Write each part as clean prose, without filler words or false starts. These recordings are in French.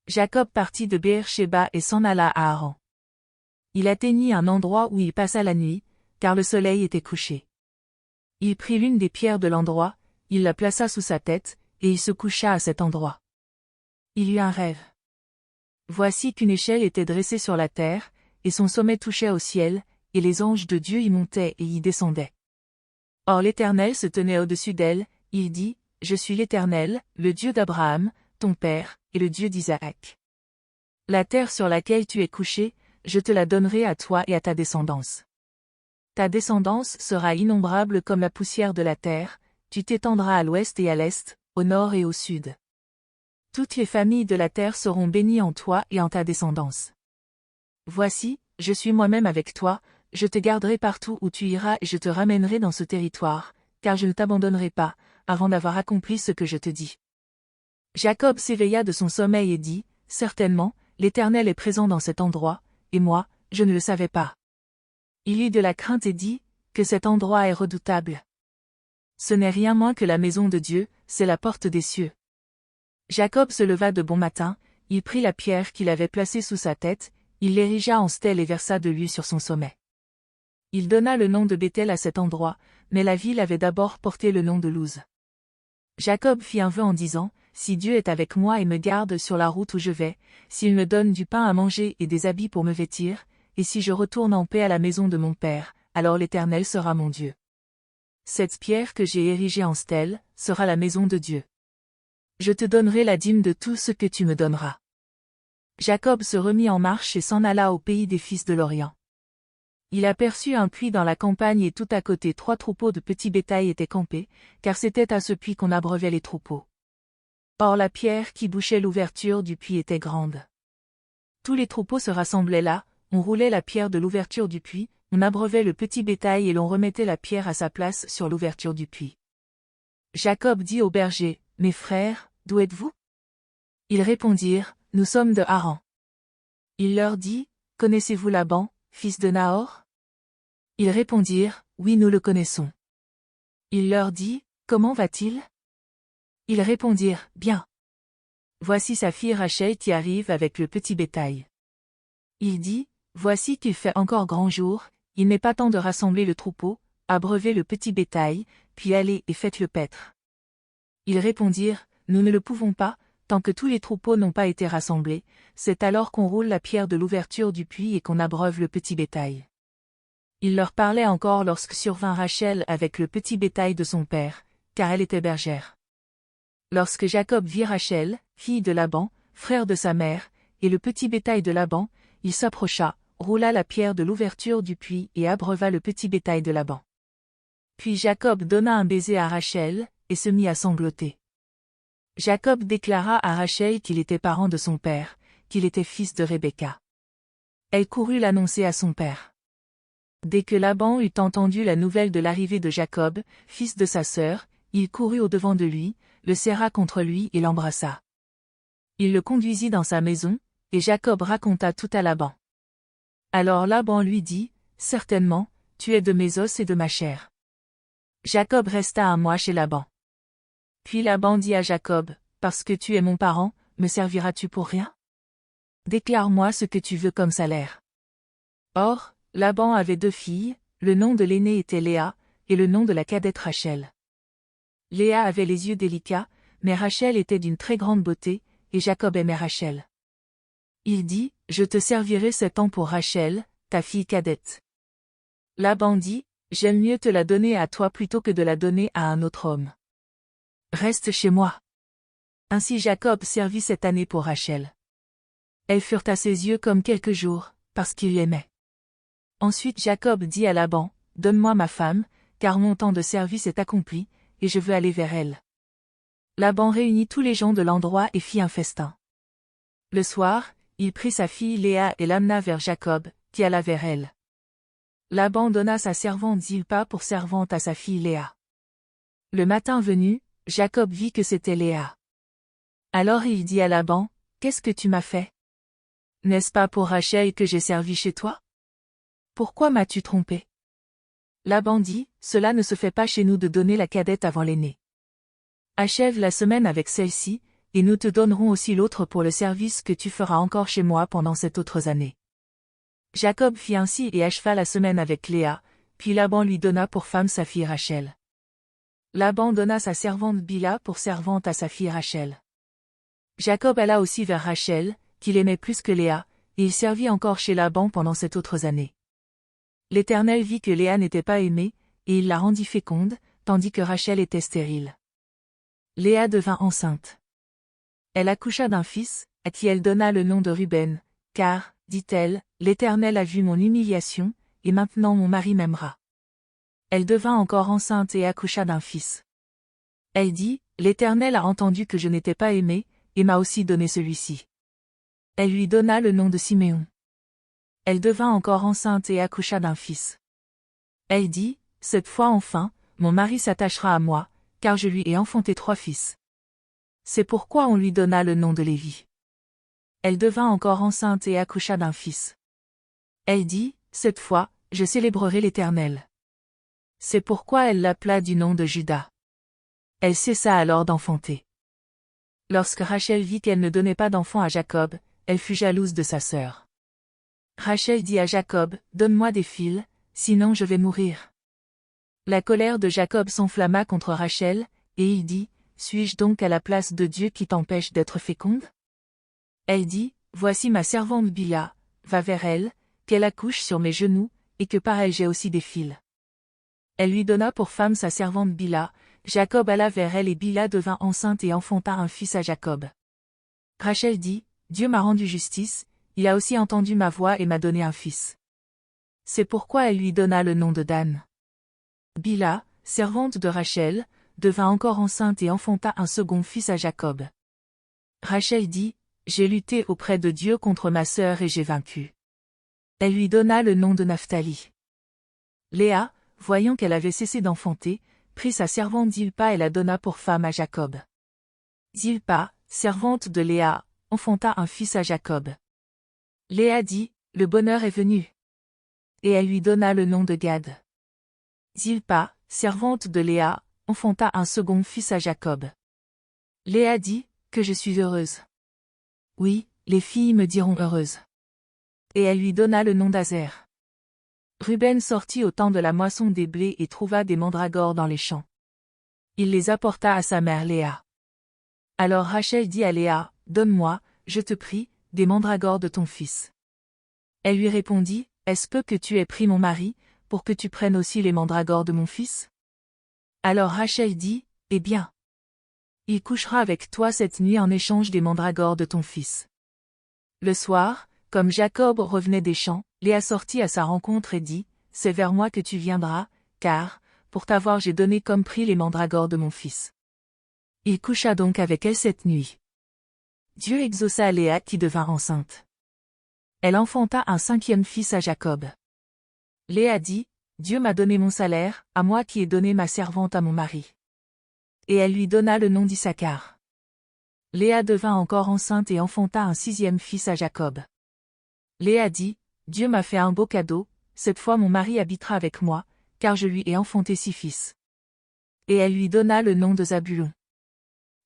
Jacob partit de Beer-Shéba et s'en alla à Haran. Il atteignit un endroit où il passa la nuit, car le soleil était couché. Il prit l'une des pierres de l'endroit, il la plaça sous sa tête, et il se coucha à cet endroit. Il eut un rêve. Voici qu'une échelle était dressée sur la terre, et son sommet touchait au ciel, et les anges de Dieu y montaient et y descendaient. Or l'Éternel se tenait au-dessus d'elle, il dit, « Je suis l'Éternel, le Dieu d'Abraham, ton père, et le Dieu d'Isaac. La terre sur laquelle tu es couché, je te la donnerai à toi et à ta descendance. Ta descendance sera innombrable comme la poussière de la terre, tu t'étendras à l'ouest et à l'est, au nord et au sud. Toutes les familles de la terre seront bénies en toi et en ta descendance. Voici, je suis moi-même avec toi, je te garderai partout où tu iras et je te ramènerai dans ce territoire, car je ne t'abandonnerai pas, avant d'avoir accompli ce que je te dis. » Jacob s'éveilla de son sommeil et dit, « Certainement, l'Éternel est présent dans cet endroit, et moi, je ne le savais pas. » Il eut de la crainte et dit, « Que cet endroit est redoutable. Ce n'est rien moins que la maison de Dieu, c'est la porte des cieux. » Jacob se leva de bon matin, il prit la pierre qu'il avait placée sous sa tête, il l'érigea en stèle et versa de l'huile sur son sommet. Il donna le nom de Béthel à cet endroit, mais la ville avait d'abord porté le nom de Luz. Jacob fit un vœu en disant, « Si Dieu est avec moi et me garde sur la route où je vais, s'il me donne du pain à manger et des habits pour me vêtir, et si je retourne en paix à la maison de mon père, alors l'Éternel sera mon Dieu. Cette pierre que j'ai érigée en stèle, sera la maison de Dieu. Je te donnerai la dîme de tout ce que tu me donneras. » Jacob se remit en marche et s'en alla au pays des fils de l'Orient. Il aperçut un puits dans la campagne et tout à côté 3 troupeaux de petits bétail étaient campés, car c'était à ce puits qu'on abreuvait les troupeaux. Or la pierre qui bouchait l'ouverture du puits était grande. Tous les troupeaux se rassemblaient là, on roulait la pierre de l'ouverture du puits, on abreuvait le petit bétail et l'on remettait la pierre à sa place sur l'ouverture du puits. Jacob dit aux bergers, « Mes frères, d'où êtes-vous » Ils répondirent, « Nous sommes de Haran. » Il leur dit, « Connaissez-vous Laban, fils de Nahor » Ils répondirent, « Oui, nous le connaissons. » Il leur dit, « Comment va-t-il » Ils répondirent, « Bien. Voici sa fille Rachel qui arrive avec le petit bétail. » Il dit, « Voici qu'il fait encore grand jour, il n'est pas temps de rassembler le troupeau, abreuvez le petit bétail, puis allez et faites-le paître. » Ils répondirent, « Nous ne le pouvons pas, tant que tous les troupeaux n'ont pas été rassemblés, c'est alors qu'on roule la pierre de l'ouverture du puits et qu'on abreuve le petit bétail. » Il leur parlait encore lorsque survint Rachel avec le petit bétail de son père, car elle était bergère. Lorsque Jacob vit Rachel, fille de Laban, frère de sa mère, et le petit bétail de Laban, il s'approcha, roula la pierre de l'ouverture du puits et abreuva le petit bétail de Laban. Puis Jacob donna un baiser à Rachel, et se mit à sangloter. Jacob déclara à Rachel qu'il était parent de son père, qu'il était fils de Rebecca. Elle courut l'annoncer à son père. Dès que Laban eut entendu la nouvelle de l'arrivée de Jacob, fils de sa sœur, il courut au-devant de lui, le serra contre lui et l'embrassa. Il le conduisit dans sa maison, et Jacob raconta tout à Laban. Alors Laban lui dit, « Certainement, tu es de mes os et de ma chair. » Jacob resta un mois chez Laban. Puis Laban dit à Jacob, « Parce que tu es mon parent, me serviras-tu pour rien? Déclare-moi ce que tu veux comme salaire. » Or, Laban avait 2 filles, le nom de l'aînée était Léa, et le nom de la cadette Rachel. Léa avait les yeux délicats, mais Rachel était d'une très grande beauté, et Jacob aimait Rachel. Il dit, « Je te servirai 7 ans pour Rachel, ta fille cadette. » Laban dit, « J'aime mieux te la donner à toi plutôt que de la donner à un autre homme. Reste chez moi. » Ainsi Jacob servit 7 années pour Rachel. Elles furent à ses yeux comme quelques jours, parce qu'il l'aimait. Ensuite Jacob dit à Laban, « Donne-moi ma femme, car mon temps de service est accompli, et je veux aller vers elle. » Laban réunit tous les gens de l'endroit et fit un festin. Le soir, il prit sa fille Léa et l'amena vers Jacob, qui alla vers elle. Laban donna sa servante Zilpa pour servante à sa fille Léa. Le matin venu, Jacob vit que c'était Léa. Alors il dit à Laban, « Qu'est-ce que tu m'as fait? N'est-ce pas pour Rachel que j'ai servi chez toi? Pourquoi m'as-tu trompé? » Laban dit, « Cela ne se fait pas chez nous de donner la cadette avant l'aînée. Achève la semaine avec celle-ci, et nous te donnerons aussi l'autre pour le service que tu feras encore chez moi pendant 7 autres années. Jacob fit ainsi et acheva la semaine avec Léa, puis Laban lui donna pour femme sa fille Rachel. Laban donna sa servante Bila pour servante à sa fille Rachel. Jacob alla aussi vers Rachel, qu'il aimait plus que Léa, et il servit encore chez Laban pendant 7 autres années. L'Éternel vit que Léa n'était pas aimée, et il la rendit féconde, tandis que Rachel était stérile. Léa devint enceinte. Elle accoucha d'un fils, à qui elle donna le nom de Ruben, car, dit-elle, l'Éternel a vu mon humiliation, et maintenant mon mari m'aimera. Elle devint encore enceinte et accoucha d'un fils. Elle dit, l'Éternel a entendu que je n'étais pas aimée, et m'a aussi donné celui-ci. Elle lui donna le nom de Siméon. Elle devint encore enceinte et accoucha d'un fils. Elle dit, cette fois enfin, mon mari s'attachera à moi, car je lui ai enfanté 3 fils. C'est pourquoi on lui donna le nom de Lévi. Elle devint encore enceinte et accoucha d'un fils. Elle dit, cette fois, je célébrerai l'Éternel. C'est pourquoi elle l'appela du nom de Juda. Elle cessa alors d'enfanter. Lorsque Rachel vit qu'elle ne donnait pas d'enfant à Jacob, elle fut jalouse de sa sœur. Rachel dit à Jacob, donne-moi des filles, sinon je vais mourir. La colère de Jacob s'enflamma contre Rachel, et il dit, suis-je donc à la place de Dieu qui t'empêche d'être féconde? Elle dit, voici ma servante Bila, va vers elle, qu'elle accouche sur mes genoux, et que par elle j'ai aussi des filles. Elle lui donna pour femme sa servante Bila, Jacob alla vers elle et Bila devint enceinte et enfanta un fils à Jacob. Rachel dit, Dieu m'a rendu justice, il a aussi entendu ma voix et m'a donné un fils. C'est pourquoi elle lui donna le nom de Dan. Bila, servante de Rachel, devint encore enceinte et enfanta un second fils à Jacob. Rachel dit, j'ai lutté auprès de Dieu contre ma sœur et j'ai vaincu. Elle lui donna le nom de Naphtali. Léa, voyant qu'elle avait cessé d'enfanter, prit sa servante Zilpa et la donna pour femme à Jacob. Zilpa, servante de Léa, enfanta un fils à Jacob. Léa dit, le bonheur est venu. Et elle lui donna le nom de Gad. Zilpa, servante de Léa, enfanta un second fils à Jacob. Léa dit, que je suis heureuse. Oui, les filles me diront heureuse. Et elle lui donna le nom d'Azer. Ruben sortit au temps de la moisson des blés et trouva des mandragores dans les champs. Il les apporta à sa mère Léa. Alors Rachel dit à Léa, donne-moi, je te prie, des mandragores de ton fils. Elle lui répondit, est-ce peu que tu aies pris mon mari, pour que tu prennes aussi les mandragores de mon fils? Alors Rachel dit, eh bien. Il couchera avec toi cette nuit en échange des mandragores de ton fils. Le soir, comme Jacob revenait des champs, Léa sortit à sa rencontre et dit, c'est vers moi que tu viendras, car, pour t'avoir j'ai donné comme prix les mandragores de mon fils. Il coucha donc avec elle cette nuit. Dieu exauça Léa qui devint enceinte. Elle enfanta un 5e fils à Jacob. Léa dit, Dieu m'a donné mon salaire, à moi qui ai donné ma servante à mon mari. Et elle lui donna le nom d'Issachar. Léa devint encore enceinte et enfanta un 6e fils à Jacob. Léa dit, Dieu m'a fait un beau cadeau, cette fois mon mari habitera avec moi, car je lui ai enfanté 6 fils. Et elle lui donna le nom de Zabulon.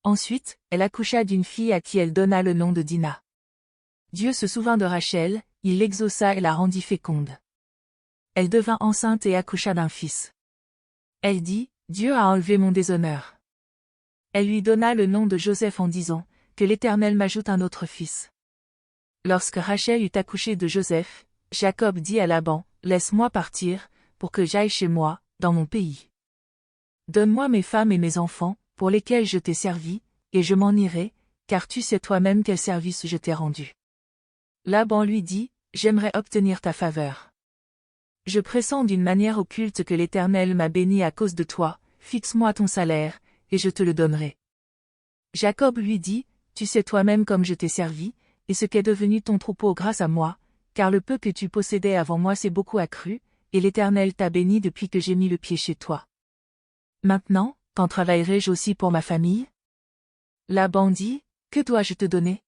Ensuite, elle accoucha d'une fille à qui elle donna le nom de Dina. Dieu se souvint de Rachel, il l'exauça et la rendit féconde. Elle devint enceinte et accoucha d'un fils. Elle dit, Dieu a enlevé mon déshonneur. Elle lui donna le nom de Joseph en disant, que l'Éternel m'ajoute un autre fils. Lorsque Rachel eut accouché de Joseph, Jacob dit à Laban, laisse-moi partir, pour que j'aille chez moi, dans mon pays. Donne-moi mes femmes et mes enfants, pour lesquels je t'ai servi, et je m'en irai, car tu sais toi-même quel service je t'ai rendu. Laban lui dit, j'aimerais obtenir ta faveur. Je pressens d'une manière occulte que l'Éternel m'a béni à cause de toi, fixe-moi ton salaire, et je te le donnerai. Jacob lui dit, tu sais toi-même comme je t'ai servi, et ce qu'est devenu ton troupeau grâce à moi, car le peu que tu possédais avant moi s'est beaucoup accru, et l'Éternel t'a béni depuis que j'ai mis le pied chez toi. Maintenant, quand travaillerai-je aussi pour ma famille? Laban dit, que dois-je te donner?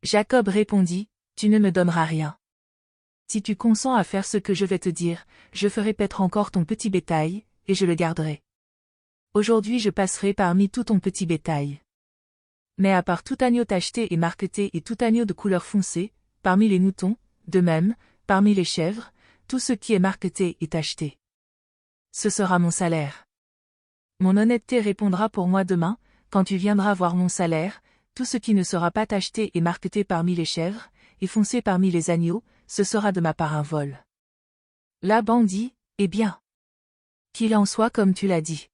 Jacob répondit, tu ne me donneras rien. Si tu consens à faire ce que je vais te dire, je ferai paître encore ton petit bétail, et je le garderai. Aujourd'hui je passerai parmi tout ton petit bétail. Mais à part tout agneau tacheté et marqueté et tout agneau de couleur foncée, parmi les moutons, de même, parmi les chèvres, tout ce qui est marqueté et tacheté. Ce sera mon salaire. Mon honnêteté répondra pour moi demain, quand tu viendras voir mon salaire, tout ce qui ne sera pas tacheté et marqueté parmi les chèvres, et foncé parmi les agneaux, ce sera de ma part un vol. Laban dit, eh bien. Qu'il en soit comme tu l'as dit.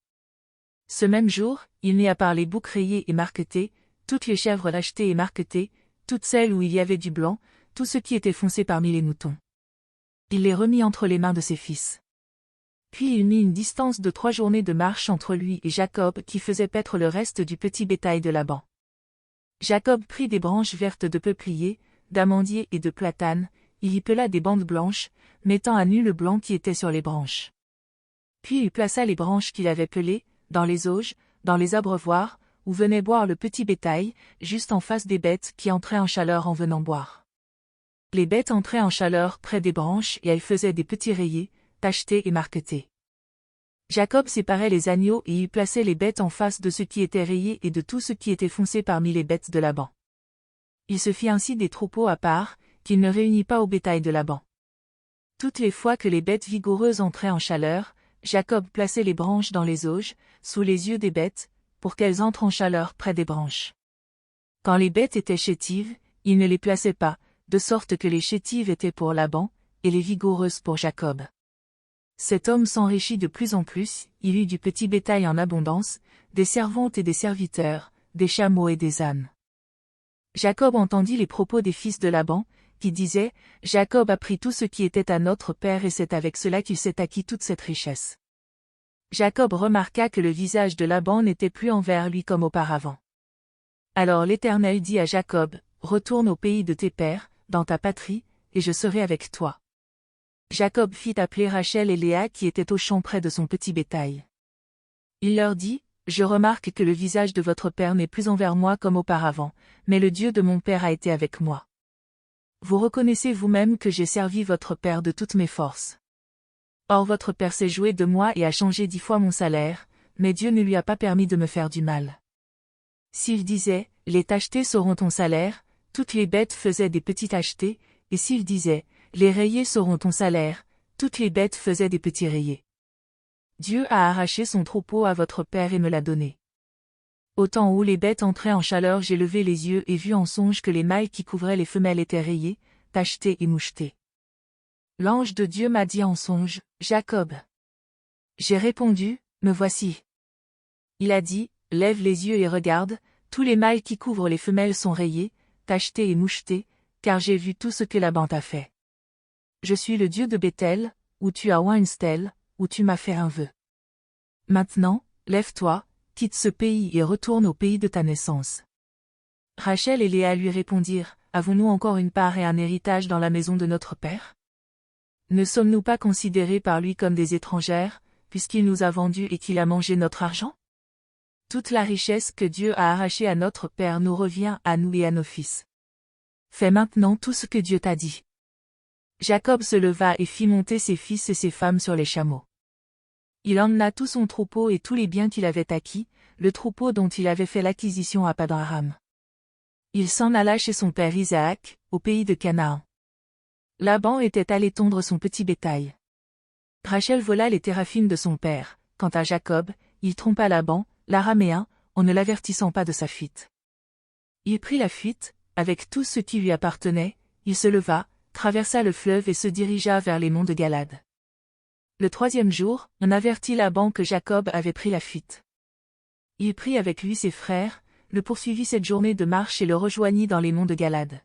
Ce même jour, il mit à part les boucs rayés et marquetés, toutes les chèvres tachetées et marquetées, toutes celles où il y avait du blanc, tout ce qui était foncé parmi les moutons. Il les remit entre les mains de ses fils. Puis il mit une distance de 3 journées de marche entre lui et Jacob qui faisait paître le reste du petit bétail de Laban. Jacob prit des branches vertes de peuplier, d'amandier et de platane, il y pela des bandes blanches, mettant à nu le blanc qui était sur les branches. Puis il plaça les branches qu'il avait pelées, dans les auges, dans les abreuvoirs, où venait boire le petit bétail, juste en face des bêtes qui entraient en chaleur en venant boire. Les bêtes entraient en chaleur près des branches et elles faisaient des petits rayés, tachetés et marquetés. Jacob séparait les agneaux et y plaçait les bêtes en face de ce qui était rayé et de tout ce qui était foncé parmi les bêtes de Laban. Il se fit ainsi des troupeaux à part, qu'il ne réunit pas au bétail de Laban. Toutes les fois que les bêtes vigoureuses entraient en chaleur, Jacob plaçait les branches dans les auges, sous les yeux des bêtes, pour qu'elles entrent en chaleur près des branches. Quand les bêtes étaient chétives, il ne les plaçait pas, de sorte que les chétives étaient pour Laban, et les vigoureuses pour Jacob. Cet homme s'enrichit de plus en plus, il eut du petit bétail en abondance, des servantes et des serviteurs, des chameaux et des ânes. Jacob entendit les propos des fils de Laban, qui disaient, Jacob a pris tout ce qui était à notre père et c'est avec cela qu'il s'est acquis toute cette richesse. Jacob remarqua que le visage de Laban n'était plus envers lui comme auparavant. Alors l'Éternel dit à Jacob, retourne au pays de tes pères, dans ta patrie, et je serai avec toi. Jacob fit appeler Rachel et Léa qui étaient au champ près de son petit bétail. Il leur dit, je remarque que le visage de votre père n'est plus envers moi comme auparavant, mais le Dieu de mon père a été avec moi. Vous reconnaissez vous-même que j'ai servi votre père de toutes mes forces. Or votre père s'est joué de moi et a changé 10 fois mon salaire, mais Dieu ne lui a pas permis de me faire du mal. S'il disait, les tachetés seront ton salaire, toutes les bêtes faisaient des petits tachetés, et s'il disait, les rayés seront ton salaire, toutes les bêtes faisaient des petits rayés. Dieu a arraché son troupeau à votre père et me l'a donné. Au temps où les bêtes entraient en chaleur, j'ai levé les yeux et vu en songe que les mâles qui couvraient les femelles étaient rayés, tachetés et mouchetés. L'ange de Dieu m'a dit en songe, Jacob. J'ai répondu, me voici. Il a dit, lève les yeux et regarde, tous les mâles qui couvrent les femelles sont rayés, tachetés et mouchetés, car j'ai vu tout ce que Laban t'a fait. Je suis le Dieu de Béthel, où tu as oint une stèle, où tu m'as fait un vœu. Maintenant, lève-toi, quitte ce pays et retourne au pays de ta naissance. Rachel et Léa lui répondirent, avons-nous encore une part et un héritage dans la maison de notre père? Ne sommes-nous pas considérés par lui comme des étrangères, puisqu'il nous a vendus et qu'il a mangé notre argent? Toute la richesse que Dieu a arrachée à notre père nous revient à nous et à nos fils. Fais maintenant tout ce que Dieu t'a dit. Jacob se leva et fit monter ses fils et ses femmes sur les chameaux. Il emmena tout son troupeau et tous les biens qu'il avait acquis, le troupeau dont il avait fait l'acquisition à Padan-aram. Il s'en alla chez son père Isaac, au pays de Canaan. Laban était allé tondre son petit bétail. Rachel vola les téraphines de son père. Quant à Jacob, il trompa Laban, l'araméen, en ne l'avertissant pas de sa fuite. Il prit la fuite, avec tout ce qui lui appartenait, il se leva, traversa le fleuve et se dirigea vers les monts de Galad. Le 3e jour, on avertit Laban que Jacob avait pris la fuite. Il prit avec lui ses frères, le poursuivit cette journée de marche et le rejoignit dans les monts de Galad.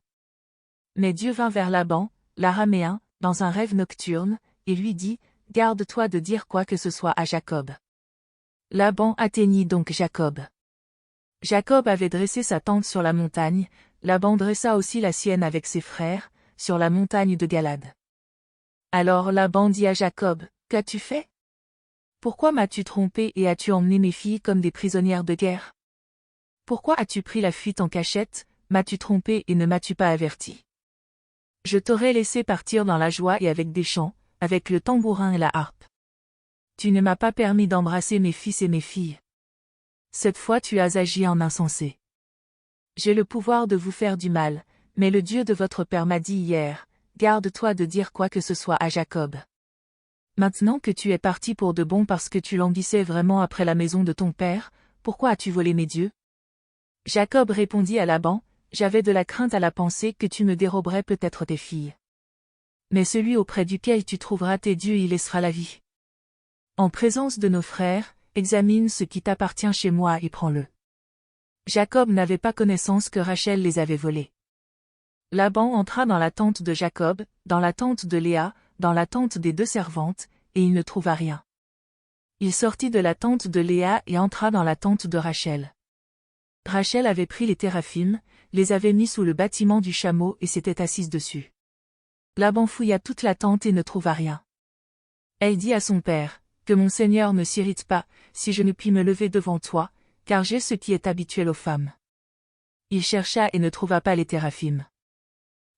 Mais Dieu vint vers Laban, l'araméen, dans un rêve nocturne, et lui dit, garde-toi de dire quoi que ce soit à Jacob. Laban atteignit donc Jacob. Jacob avait dressé sa tente sur la montagne, Laban dressa aussi la sienne avec ses frères, sur la montagne de Galad. Alors Laban dit à Jacob, qu'as-tu fait? Pourquoi m'as-tu trompé et as-tu emmené mes filles comme des prisonnières de guerre? Pourquoi as-tu pris la fuite en cachette, m'as-tu trompé et ne m'as-tu pas averti? Je t'aurais laissé partir dans la joie et avec des chants, avec le tambourin et la harpe. Tu ne m'as pas permis d'embrasser mes fils et mes filles. Cette fois tu as agi en insensé. J'ai le pouvoir de vous faire du mal, mais le Dieu de votre père m'a dit hier, garde-toi de dire quoi que ce soit à Jacob. Maintenant que tu es parti pour de bon parce que tu languissais vraiment après la maison de ton père, pourquoi as-tu volé mes dieux? Jacob répondit à Laban, j'avais de la crainte à la pensée que tu me déroberais peut-être tes filles. Mais celui auprès duquel tu trouveras tes dieux y laissera la vie. En présence de nos frères, examine ce qui t'appartient chez moi et prends-le. Jacob n'avait pas connaissance que Rachel les avait volés. Laban entra dans la tente de Jacob, dans la tente de Léa, dans la tente des deux servantes, et il ne trouva rien. Il sortit de la tente de Léa et entra dans la tente de Rachel. Rachel avait pris les téraphim, les avait mis sous le bâtiment du chameau et s'était assise dessus. Laban fouilla toute la tente et ne trouva rien. Elle dit à son père, que mon Seigneur ne s'irrite pas, si je ne puis me lever devant toi, car j'ai ce qui est habituel aux femmes. Il chercha et ne trouva pas les téraphim.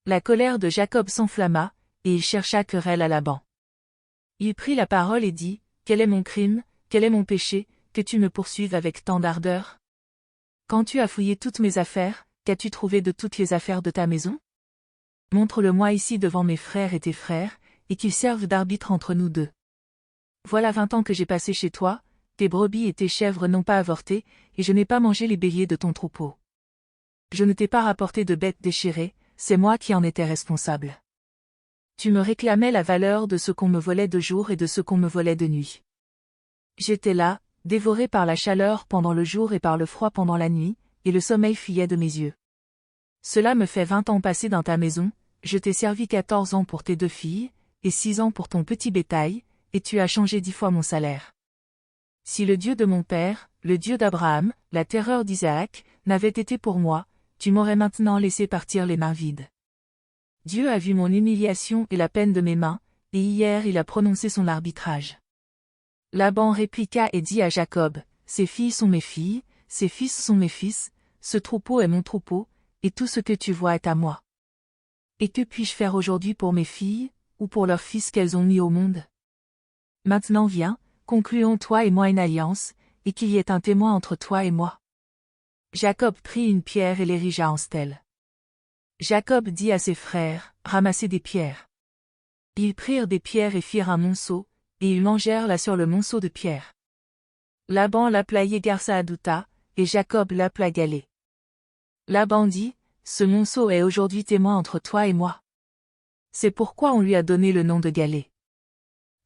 La colère de Jacob s'enflamma, et il chercha querelle à Laban. Il prit la parole et dit, quel est mon crime, quel est mon péché, que tu me poursuives avec tant d'ardeur? Quand tu as fouillé toutes mes affaires, qu'as-tu trouvé de toutes les affaires de ta maison? Montre-le-moi ici devant mes frères et tes frères, et qu'ils servent d'arbitre entre nous deux. Voilà 20 ans que j'ai passé chez toi, tes brebis et tes chèvres n'ont pas avorté, et je n'ai pas mangé les béliers de ton troupeau. Je ne t'ai pas rapporté de bêtes déchirées, c'est moi qui en étais responsable. Tu me réclamais la valeur de ce qu'on me volait de jour et de ce qu'on me volait de nuit. J'étais là, dévoré par la chaleur pendant le jour et par le froid pendant la nuit, et le sommeil fuyait de mes yeux. Cela me fait 20 ans passés dans ta maison, je t'ai servi 14 ans pour tes 2 filles, et 6 ans pour ton petit bétail, et tu as changé 10 fois mon salaire. Si le Dieu de mon père, le Dieu d'Abraham, la terreur d'Isaac, n'avait été pour moi, tu m'aurais maintenant laissé partir les mains vides. Dieu a vu mon humiliation et la peine de mes mains, et hier il a prononcé son arbitrage. Laban répliqua et dit à Jacob, ces filles sont mes filles, ces fils sont mes fils, ce troupeau est mon troupeau, et tout ce que tu vois est à moi. Et que puis-je faire aujourd'hui pour mes filles, ou pour leurs fils qu'elles ont mis au monde? Maintenant viens, concluons toi et moi une alliance, et qu'il y ait un témoin entre toi et moi. Jacob prit une pierre et l'érigea en stèle. Jacob dit à ses frères, ramassez des pierres. Ils prirent des pierres et firent un monceau, et ils mangèrent là sur le monceau de pierres. Laban l'appela Yegar-Sahadutha, et Jacob l'appela Galé. Laban dit, ce monceau est aujourd'hui témoin entre toi et moi. C'est pourquoi on lui a donné le nom de Galé.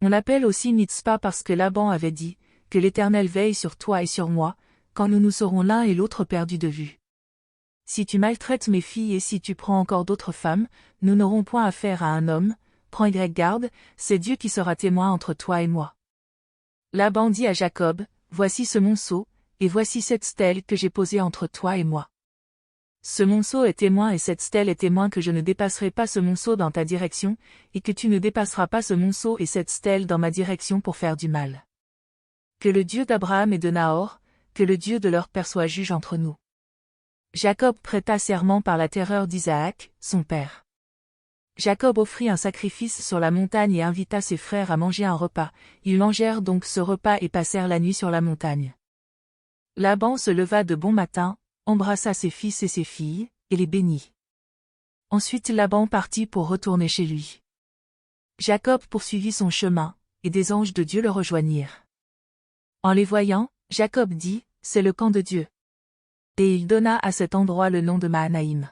On l'appelle aussi Mitzpah parce que Laban avait dit, que l'Éternel veille sur toi et sur moi, quand nous nous serons l'un et l'autre perdus de vue. Si tu maltraites mes filles et si tu prends encore d'autres femmes, nous n'aurons point affaire à un homme, prends garde, c'est Dieu qui sera témoin entre toi et moi. Laban dit à Jacob, voici ce monceau, et voici cette stèle que j'ai posée entre toi et moi. Ce monceau est témoin et cette stèle est témoin que je ne dépasserai pas ce monceau dans ta direction, et que tu ne dépasseras pas ce monceau et cette stèle dans ma direction pour faire du mal. Que le Dieu d'Abraham et de Nahor, que le Dieu de leur père soit juge entre nous. Jacob prêta serment par la terreur d'Isaac, son père. Jacob offrit un sacrifice sur la montagne et invita ses frères à manger un repas, ils mangèrent donc ce repas et passèrent la nuit sur la montagne. Laban se leva de bon matin, embrassa ses fils et ses filles, et les bénit. Ensuite Laban partit pour retourner chez lui. Jacob poursuivit son chemin, et des anges de Dieu le rejoignirent. En les voyant, Jacob dit, c'est le camp de Dieu. Et il donna à cet endroit le nom de Mahanaïm.